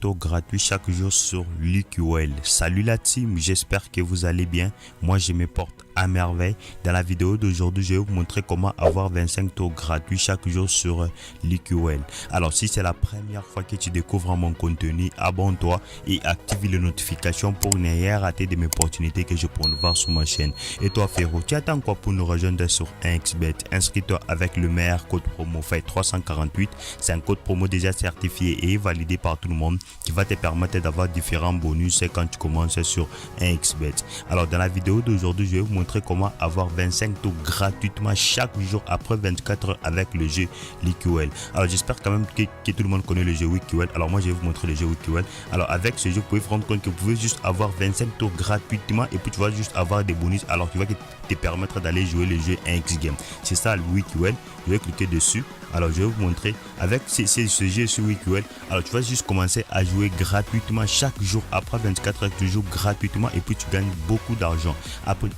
tours gratuits chaque jour sur LiQL. Salut la team, j'espère que vous allez bien. Moi je me porte à merveille. Dans la vidéo d'aujourd'hui, je vais vous montrer comment avoir 25 tours gratuits chaque jour sur LiQL. Alors si c'est la première fois que tu découvres mon contenu, abonne-toi et active les notifications pour ne rien rater de mes opportunités que je peux voir sur ma chaîne. Et toi frérot, tu attends quoi pour nous rejoindre sur 1xBet? Inscris-toi avec le meilleur code promo FAIT348. C'est un code promo déjà certifié et validé par tout le monde qui va te permettre d'avoir différents bonus quand tu commences sur 1xBet. Alors dans la vidéo d'aujourd'hui, je vais vous montrer comment avoir 25 tours gratuitement chaque jour après 24 heures avec le jeu LiQL. Alors j'espère quand même que tout le monde connaît le jeu LiQL. Alors moi je vais vous montrer le jeu LiQL. Alors avec ce jeu, vous pouvez vous rendre compte que vous pouvez juste avoir 25 tours gratuitement et puis tu vas juste avoir des bonus. Alors tu vas te permettre d'aller jouer le jeu 1x Game. C'est ça le LiQL. Je vais cliquer dessus. Alors je vais vous montrer avec ce jeu sur LiQL. Alors tu vas juste commencer à jouer gratuitement chaque jour après 24 heures, tu joues gratuitement et puis tu gagnes beaucoup d'argent.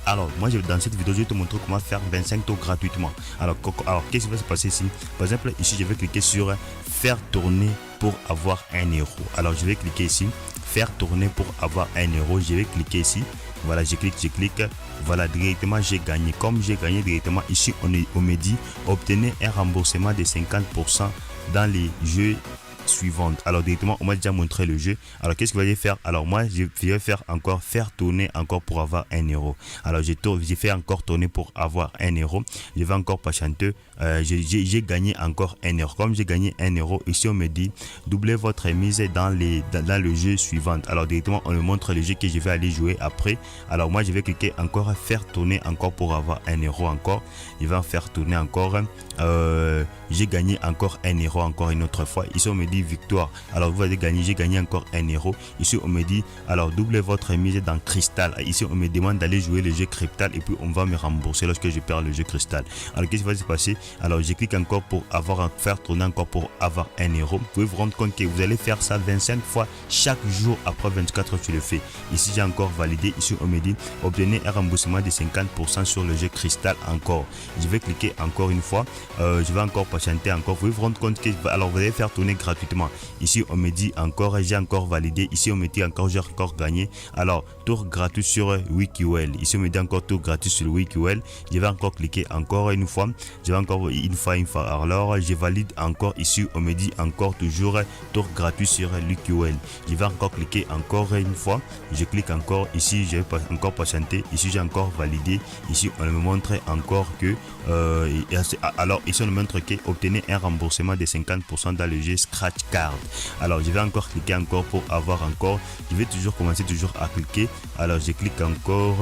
Alors moi dans cette vidéo je vais te montrer comment faire 25 tours gratuitement. Alors qu'est-ce qui va se passer ici? Par exemple ici je vais cliquer sur faire tourner pour avoir 1 euro. Alors je vais cliquer ici faire tourner pour avoir 1 euro. Je vais cliquer ici. Voilà, je clique, voilà, directement j'ai gagné. Comme j'ai gagné directement ici, on me dit obtenez un remboursement de 50% dans les jeux suivants. Alors directement on m'a déjà montré le jeu. Alors qu'est-ce que je vais faire? Alors moi je vais faire encore faire tourner encore pour avoir 1 euro. Alors j'ai fait encore tourner pour avoir 1 euro. Je vais encore patienter. J'ai gagné encore 1 euro. Comme j'ai gagné 1 euro, ici on me dit doublez votre mise dans le jeu suivant. Alors directement on me montre le jeu que je vais aller jouer après. Alors moi je vais cliquer encore faire tourner encore pour avoir 1 euro encore. Je vais en faire tourner encore. J'ai gagné encore 1 euro encore une autre fois. Ici on me dit victoire. Alors vous allez gagner, j'ai gagné encore 1 euro. Ici on me dit alors doublez votre mise dans cristal. Ici on me demande d'aller jouer le jeu cristal et puis on va me rembourser lorsque je perds le jeu cristal. Alors qu'est-ce qui va se passer? Alors je clique encore pour faire tourner encore pour avoir 1 euro. Vous pouvez vous rendre compte que vous allez faire ça 25 fois chaque jour après 24 heures tu le fais. Ici j'ai encore validé. Ici on me dit obtenez un remboursement de 50% sur le jeu cristal encore. Je vais cliquer encore une fois. Je vais encore patienter encore. Vous pouvez vous rendre compte que alors vous allez faire tourner gratuitement. Ici on me dit encore j'ai encore validé. Ici on me dit encore j'ai encore gagné. Alors tour gratuit sur LiQL. Ici on me dit encore tour gratuit sur LiQL. Je vais encore cliquer encore une fois. Je vais encore une fois. Alors je valide encore. Ici on me dit encore toujours tour gratuit sur LiQL. Je vais encore cliquer encore une fois. Je clique encore ici. Je vais encore patienter. Ici j'ai encore validé. Ici on me montre encore que alors ici on me montre que obtenez un remboursement de 50% dans le jeu Scratch Card. Alors je vais encore cliquer encore pour avoir encore. Je vais toujours commencer toujours à cliquer. Alors je clique encore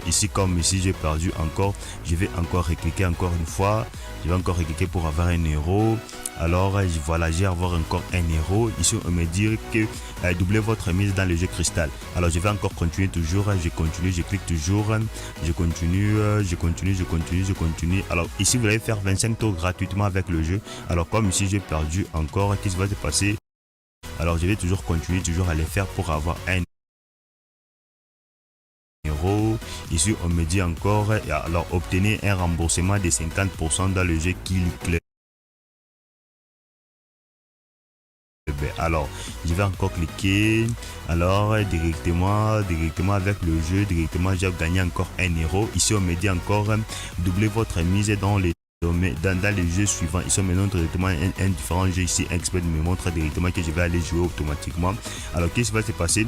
ici comme ici j'ai perdu encore. Je vais encore recliquer encore une fois. Je vais encore recliquer pour avoir 1 euro. Alors voilà, j'ai avoir encore 1 euro. Ici on me dit que doublez votre mise dans le jeu cristal. Alors je vais encore continuer toujours. Je continue, je clique toujours. Je continue. Alors ici vous allez faire 25 tours gratuitement avec le jeu. Alors comme ici j'ai perdu encore, qu'est-ce qui va se passer? Alors je vais toujours continuer toujours à les faire pour avoir 1 euro. Ici on me dit encore alors obtenez un remboursement de 50% dans le jeu Kill Club. Alors je vais encore cliquer. Alors directement avec le jeu directement j'ai gagné encore 1 euro. Ici on me dit encore doublez votre mise dans les jeux suivants. Ils sont maintenant directement un différent jeu ici. 1xBet me montre directement que je vais aller jouer automatiquement. Alors qu'est-ce qui va se passer?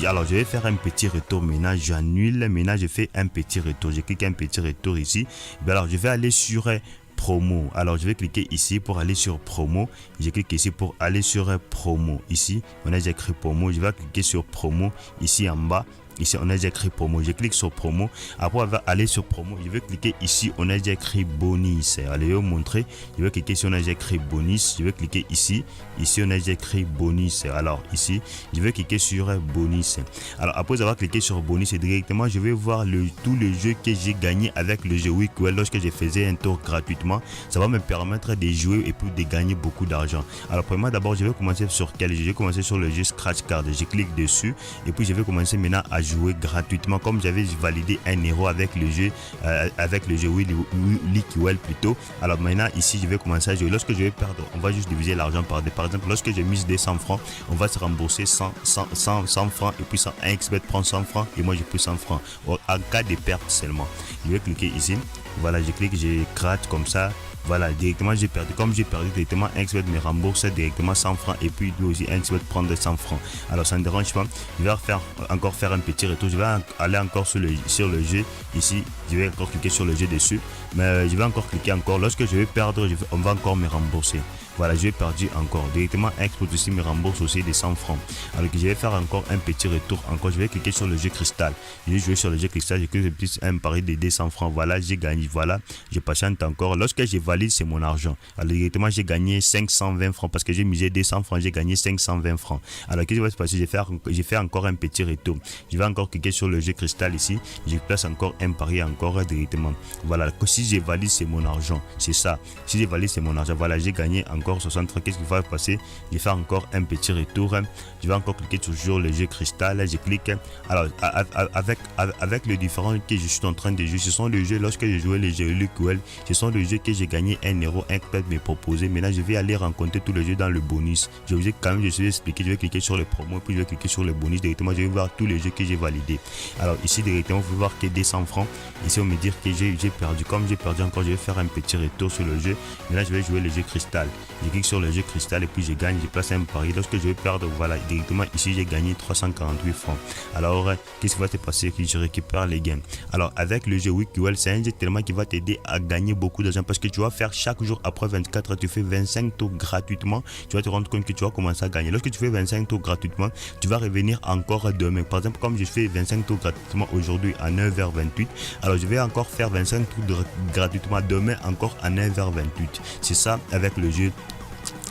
Alors je vais faire un petit retour. Maintenant j'annule. Maintenant je fais un petit retour. Je clique un petit retour ici. Alors je vais aller sur promo. Alors je vais cliquer ici pour aller sur promo. Je clique ici pour aller sur promo. Ici on a déjà écrit promo. Je vais cliquer sur promo ici en bas. Ici on a déjà écrit promo. Je clique sur promo. Après on va aller sur promo. Je vais cliquer ici. On a déjà écrit bonus. Allez vous montrer. Je vais cliquer ici. On a déjà écrit bonus. Je vais cliquer ici. Ici on a déjà écrit bonus. Alors ici je vais cliquer sur bonus. Alors après avoir cliqué sur bonus directement je vais voir tous les jeux que j'ai gagné avec le jeu LiQL lorsque je faisais un tour gratuitement. Ça va me permettre de jouer et puis de gagner beaucoup d'argent. Alors premièrement d'abord je vais commencer sur quel jeu? Je vais commencer sur le jeu Scratch Card. Je clique dessus et puis je vais commencer maintenant à jouer jouer gratuitement comme j'avais validé 1 euro avec le jeu League UL plutôt. Alors maintenant ici je vais commencer à jouer. Lorsque je vais perdre, on va juste diviser l'argent par deux. Par exemple, lorsque j'ai mis des 100 francs, on va se rembourser 100 francs et puis 1xbet prend 100 francs et moi j'ai pris 100 francs en cas de perte seulement. Je vais cliquer ici. Voilà, je clique, je gratte comme ça. Voilà, directement j'ai perdu. Comme j'ai perdu directement, 1xbet me rembourse directement 100 francs et puis lui aussi 1xbet prend 100 francs. Alors ça ne dérange pas. Je vais encore faire un petit retour. Je vais aller encore sur le jeu. Ici, je vais encore cliquer sur le jeu dessus. Mais je vais encore cliquer encore. Lorsque je vais perdre, on va encore me rembourser. Voilà, j'ai perdu encore. Directement, 1xbet aussi me rembourse aussi des 100 francs. Alors que je vais faire encore un petit retour. Encore, je vais cliquer sur le jeu cristal. Je vais jouer sur le jeu cristal. J'ai cliqué sur un pari de 200 francs. Voilà, j'ai gagné. Voilà, je patiente encore. Lorsque j'ai valide, c'est mon argent. Alors directement, j'ai gagné 520 francs parce que j'ai misé 200 francs. J'ai gagné 520 francs. Alors, qu'est-ce qui va se passer? J'ai fait encore un petit retour. Je vais encore cliquer sur le jeu cristal ici. Je place encore un pari encore directement. Voilà, si j'ai valide, c'est mon argent. C'est ça. Si j'ai valide, c'est mon argent. Voilà, j'ai gagné encore 60 francs. Qu'est-ce qui va passer? Je vais faire encore un petit retour. Je vais encore cliquer toujours le jeu cristal. Je clique. Alors, avec le différent que je suis en train de jouer, ce sont les jeux, lorsque je jouais les jeux League UL, ce sont les jeux que j'ai gagné 1 euro, 1xbet me proposé. Maintenant, je vais aller rencontrer tous les jeux dans le bonus. Je vous ai quand même, je suis expliqué. Je vais cliquer sur le promo, puis je vais cliquer sur le bonus. Directement, je vais voir tous les jeux que j'ai validés. Alors, ici, directement, vous pouvez voir que 200 francs. Ici, on me dit que j'ai perdu. Comme j'ai perdu encore, je vais faire un petit retour sur le jeu. Maintenant, je vais jouer le jeu cristal. Je clique sur le jeu cristal et puis je gagne. Je place un pari. Lorsque je vais perdre, voilà, directement ici, j'ai gagné 348 francs. Alors, qu'est-ce qui va se passer? Que je récupère les gains. Alors, avec le jeu WeekUL, c'est un jeu tellement qui va t'aider à gagner beaucoup d'argent parce que tu vas faire chaque jour après 24 heures, tu fais 25 tours gratuitement. Tu vas te rendre compte que tu vas commencer à gagner. Lorsque tu fais 25 tours gratuitement, tu vas revenir encore demain. Par exemple, comme je fais 25 tours gratuitement aujourd'hui à 9h28, alors je vais encore faire 25 tours gratuitement demain encore à 9h28. C'est ça avec le jeu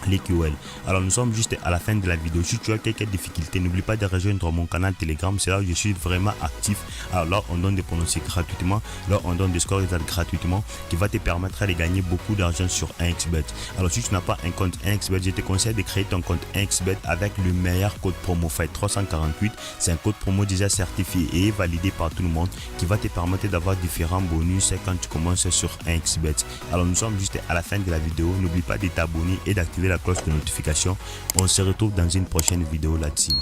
League UL. Alors nous sommes juste à la fin de la vidéo. Si tu as quelques difficultés, n'oublie pas de rejoindre mon canal Telegram. C'est là où je suis vraiment actif. Alors là, on donne des pronostics gratuitement. Là, on donne des scores gratuitement qui va te permettre de gagner beaucoup d'argent sur 1xbet. Alors si tu n'as pas un compte 1xbet, je te conseille de créer ton compte 1xbet avec le meilleur code promo FIGHT 348. C'est un code promo déjà certifié et validé par tout le monde qui va te permettre d'avoir différents bonus quand tu commences sur 1xbet. Alors nous sommes juste à la fin de la vidéo. N'oublie pas de t'abonner et d'activer la cloche de notification. On se retrouve dans une prochaine vidéo là-dessus.